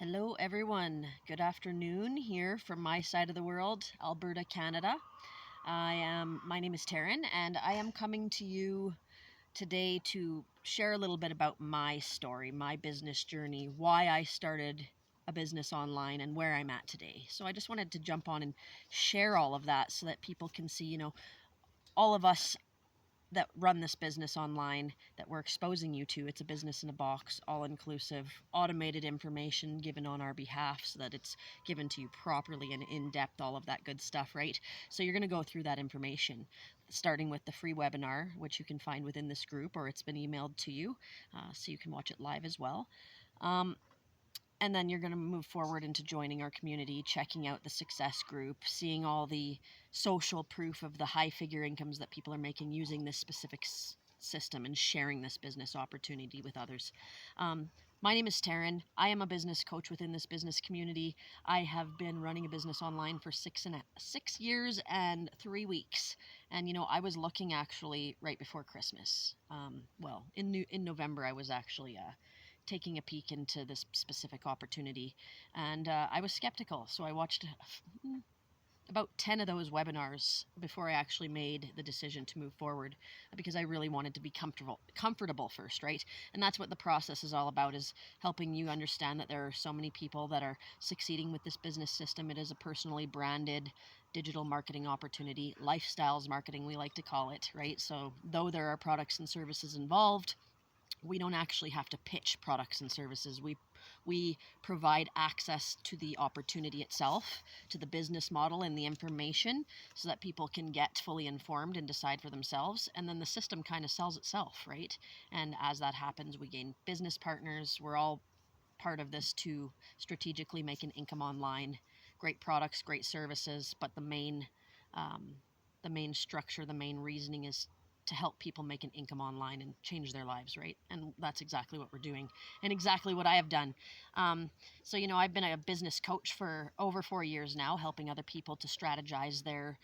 Hello, everyone. Good afternoon here from my side of the world, Alberta, Canada. My name is Taryn, and I am coming to you today to share a little bit about my story, my business journey, why I started a business online, and where I'm at today. So I just wanted to jump on and share all of that so that people can see, all of us that run this business online that we're exposing you to. It's a business in a box, all inclusive, automated information given on our behalf so that it's given to you properly and in depth, all of that good stuff, right? So you're going to go through that information, starting with the free webinar, which you can find within this group, or it's been emailed to you, so you can watch it live as well. And then you're going to move forward into joining our community, checking out the success group, seeing all the social proof of the high figure incomes that people are making using this specific system and sharing this business opportunity with others. My name is Taryn. I am a business coach within this business community. I have been running a business online for 6 years and 3 weeks. And I was looking actually right before Christmas. In November, I was actually taking a peek into this specific opportunity, and I was skeptical. So I watched about 10 of those webinars before I actually made the decision to move forward, because I really wanted to be comfortable first, right? And that's what the process is all about, is helping you understand that there are so many people that are succeeding with this business system. It is a personally branded digital marketing opportunity, lifestyles marketing, we like to call it, right? So though there are products and services involved, we don't actually have to pitch products and services. We provide access to the opportunity itself, to the business model and the information, so that people can get fully informed and decide for themselves. And then the system kind of sells itself, right? And as that happens, we gain business partners. We're all part of this to strategically make an income online. Great products, great services, but the main structure, the main reasoning is to help people make an income online and change their lives, right? And that's exactly what we're doing, and exactly what I have done. I've been a business coach for over 4 years now, helping other people to strategize their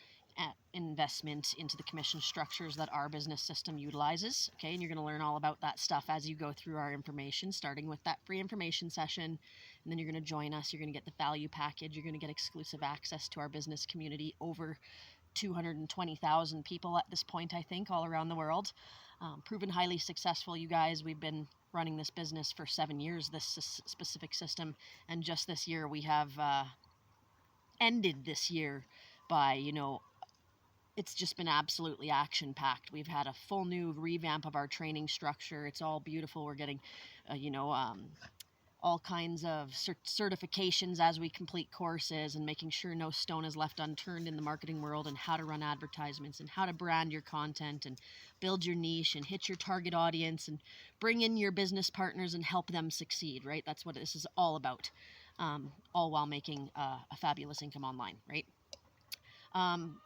investment into the commission structures that our business system utilizes. Okay, and you're going to learn all about that stuff as you go through our information, starting with that free information session, and then you're going to join us. You're going to get the value package. You're going to get exclusive access to our business community, over 220,000 people at this point, I think, all around the world. Proven highly successful, you guys. We've been running this business for 7 years, this specific system, and just this year we have ended this year by, it's just been absolutely action packed. We've had a full new revamp of our training structure. It's all beautiful. We're getting, all kinds of certifications as we complete courses, and making sure no stone is left unturned in the marketing world, and how to run advertisements, and how to brand your content, and build your niche, and hit your target audience, and bring in your business partners and help them succeed, right? That's what this is all about, all while making a fabulous income online, right?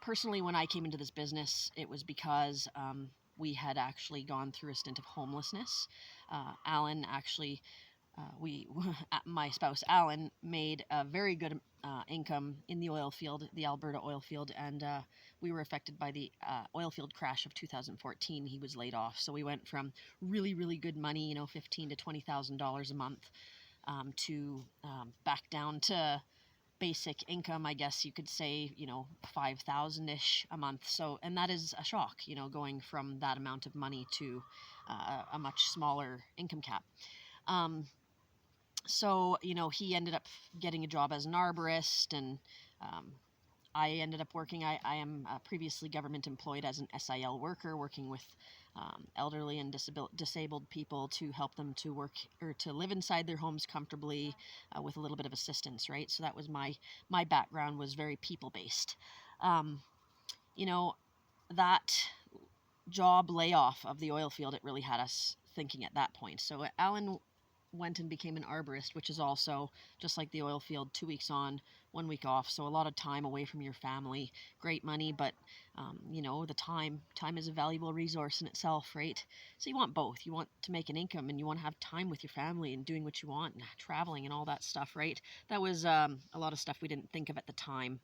Personally, when I came into this business, it was because we had actually gone through a stint of homelessness. Alan actually, we my spouse Alan made a very good income in the oil field, the Alberta oil field, and we were affected by the oil field crash of 2014. He was laid off, so we went from really, really good money, $15,000 to $20,000 a month, to back down to basic income, I guess you could say, 5,000-ish a month. So, and that is a shock, going from that amount of money to a much smaller income cap. He ended up getting a job as an arborist, and I ended up working. I am previously government employed as an SIL worker, working with elderly and disabled people to help them to work or to live inside their homes comfortably, with a little bit of assistance, right? So that was my background, was very people based. Um, you know that job layoff of the oil field, it really had us thinking at that point. So Alan went and became an arborist, which is also just like the oil field, 2 weeks on, 1 week off. So a lot of time away from your family, great money, but the time is a valuable resource in itself, right? So you want both. You want to make an income, and you want to have time with your family and doing what you want and traveling and all that stuff, right? That was a lot of stuff we didn't think of at the time.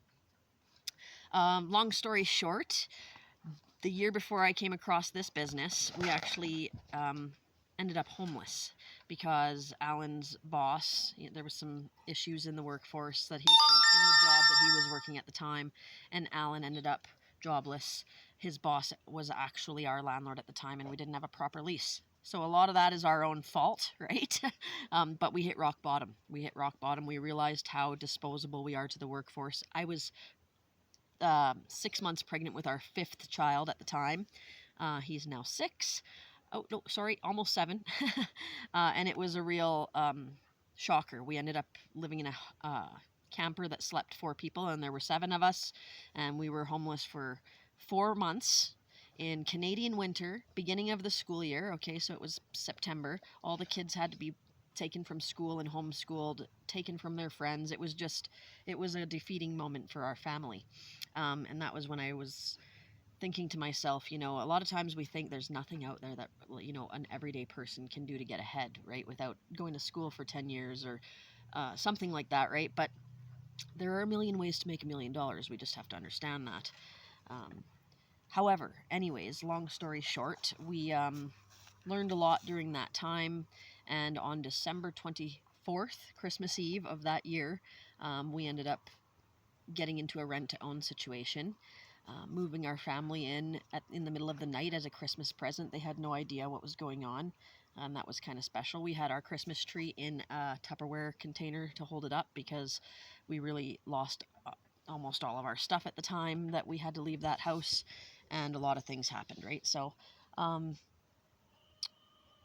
Long story short, the year before I came across this business, we actually ended up homeless because Alan's boss, there was some issues in the workforce that in the job that he was working at the time, and Alan ended up jobless. His boss was actually our landlord at the time, and we didn't have a proper lease. So a lot of that is our own fault, right? But we hit rock bottom. We hit rock bottom. We realized how disposable we are to the workforce. I was 6 months pregnant with our fifth child at the time. He's now 6. Oh, no, sorry, almost 7. And it was a real shocker. We ended up living in a camper that slept 4 people, and there were 7 of us, and we were homeless for 4 months in Canadian winter, beginning of the school year. Okay, so it was September. All the kids had to be taken from school and homeschooled, taken from their friends. It was a defeating moment for our family. And that was when I was thinking to myself, a lot of times we think there's nothing out there that, an everyday person can do to get ahead, right? Without going to school for 10 years or something like that, right? But there are a million ways to make $1,000,000. We just have to understand that. However, anyways, long story short, we learned a lot during that time. And on December 24th, Christmas Eve of that year, we ended up getting into a rent-to-own situation, moving our family in the middle of the night as a Christmas present. They had no idea what was going on. That was kind of special. We had our Christmas tree in a Tupperware container to hold it up because we really lost almost all of our stuff at the time that we had to leave that house, and a lot of things happened, right? So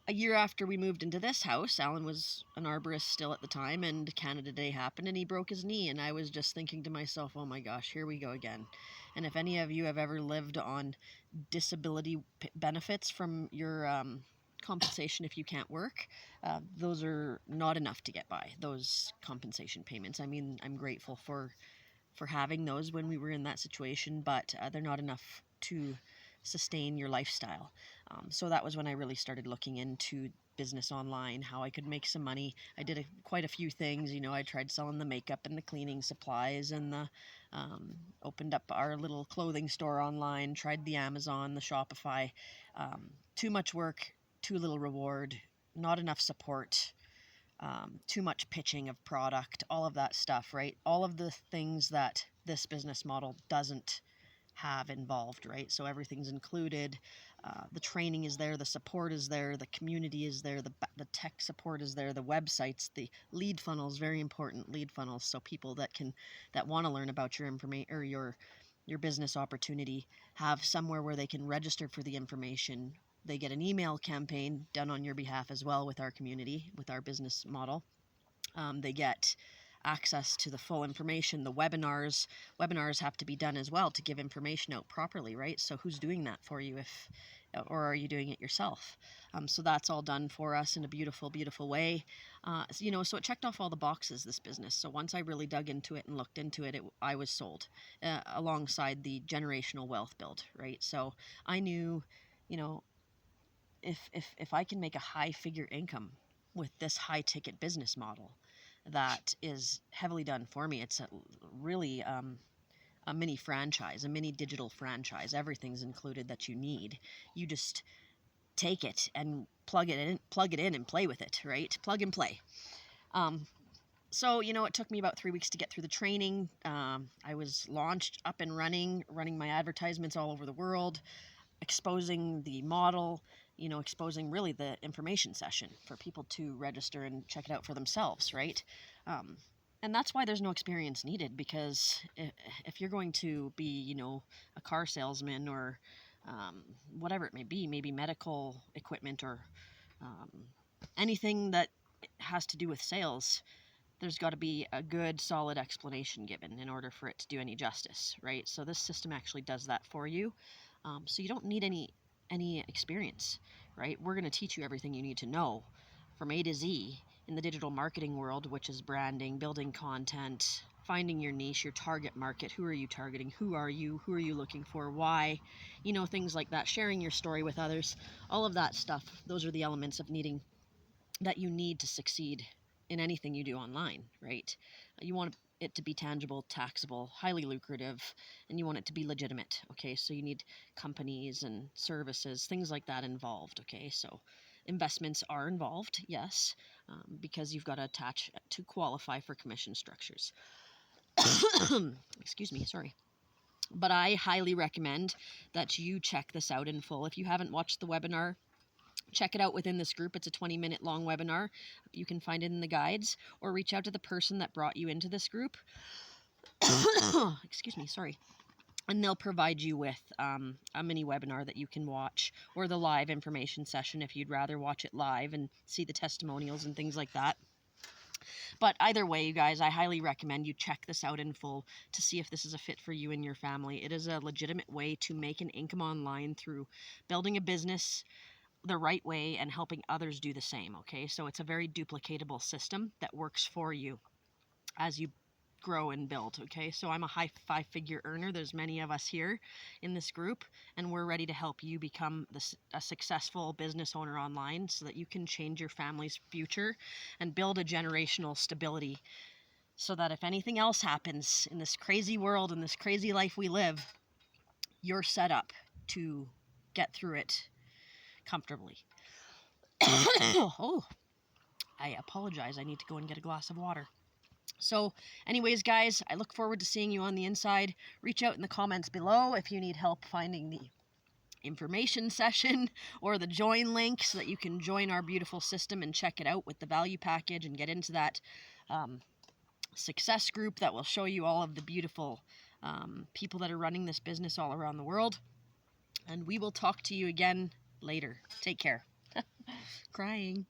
a year after we moved into this house, Alan was an arborist still at the time, and Canada Day happened, and he broke his knee. And I was just thinking to myself, oh my gosh, here we go again. And if any of you have ever lived on disability benefits from your compensation if you can't work, those are not enough to get by, those compensation payments. I mean, I'm grateful for having those when we were in that situation, but they're not enough to sustain your lifestyle. So that was when I really started looking into business online, how I could make some money. I did quite a few things. I tried selling the makeup and the cleaning supplies, and opened up our little clothing store online, tried the Amazon, the Shopify. Too much work, too little reward, not enough support, too much pitching of product, all of that stuff, right? All of the things that this business model doesn't have involved, right? So everything's included. The training is there, the support is there, the community is there, the tech support is there, the websites, the lead funnels, very important lead funnels. So people that want to learn about your information or your business opportunity have somewhere where they can register for the information. They get an email campaign done on your behalf as well with our community, with our business model. They get access to the full information. The webinars have to be done as well to give information out properly, right? So who's doing that for you, or are you doing it yourself? So that's all done for us in a beautiful, beautiful way. So it checked off all the boxes, this business. So once I really dug into it and looked into it, I was sold alongside the generational wealth build, right? So I knew, if I can make a high figure income with this high ticket business model that is heavily done for me, it's really a mini franchise, a mini digital franchise. Everything's included that you need. You just take it and plug it in and play with it, right? Plug and play. So, it took me about 3 weeks to get through the training. I was launched, up and running my advertisements all over the world, exposing the model, exposing really the information session for people to register and check it out for themselves, right? And that's why there's no experience needed, because if you're going to be, a car salesman or whatever it may be, maybe medical equipment or anything that has to do with sales, there's got to be a good, solid explanation given in order for it to do any justice, right? So this system actually does that for you. So you don't need any experience, right? We're going to teach you everything you need to know from A to Z in the digital marketing world, which is branding, building content, finding your niche, your target market. Who are you targeting? Who are you? Who are you looking for? Why? Things like that. Sharing your story with others. All of that stuff. Those are the elements that you need to succeed in anything you do online, right? You want it to be tangible, taxable, highly lucrative, and you want it to be legitimate, okay? So you need companies and services, things like that involved, okay? So investments are involved, yes, because you've got to attach to qualify for commission structures. Excuse me, sorry. But I highly recommend that you check this out in full. If you haven't watched the webinar, check it out within this group. It's a 20-minute long webinar. You can find it in the guides, or reach out to the person that brought you into this group. Excuse me, sorry. And they'll provide you with a mini webinar that you can watch, or the live information session if you'd rather watch it live and see the testimonials and things like that. But either way, you guys, I highly recommend you check this out in full to see if this is a fit for you and your family. It is a legitimate way to make an income online through building a business the right way and helping others do the same, okay? So it's a very duplicatable system that works for you as you grow and build, okay? So I'm a high 5-figure earner. There's many of us here in this group, and we're ready to help you become a successful business owner online so that you can change your family's future and build a generational stability, so that if anything else happens in this crazy world and this crazy life we live, you're set up to get through it comfortably. Oh, I apologize. I need to go and get a glass of water. So anyways, guys, I look forward to seeing you on the inside. Reach out in the comments below if you need help finding the information session or the join link so that you can join our beautiful system and check it out with the value package and get into that success group that will show you all of the beautiful people that are running this business all around the world. And we will talk to you again later. Take care. Crying.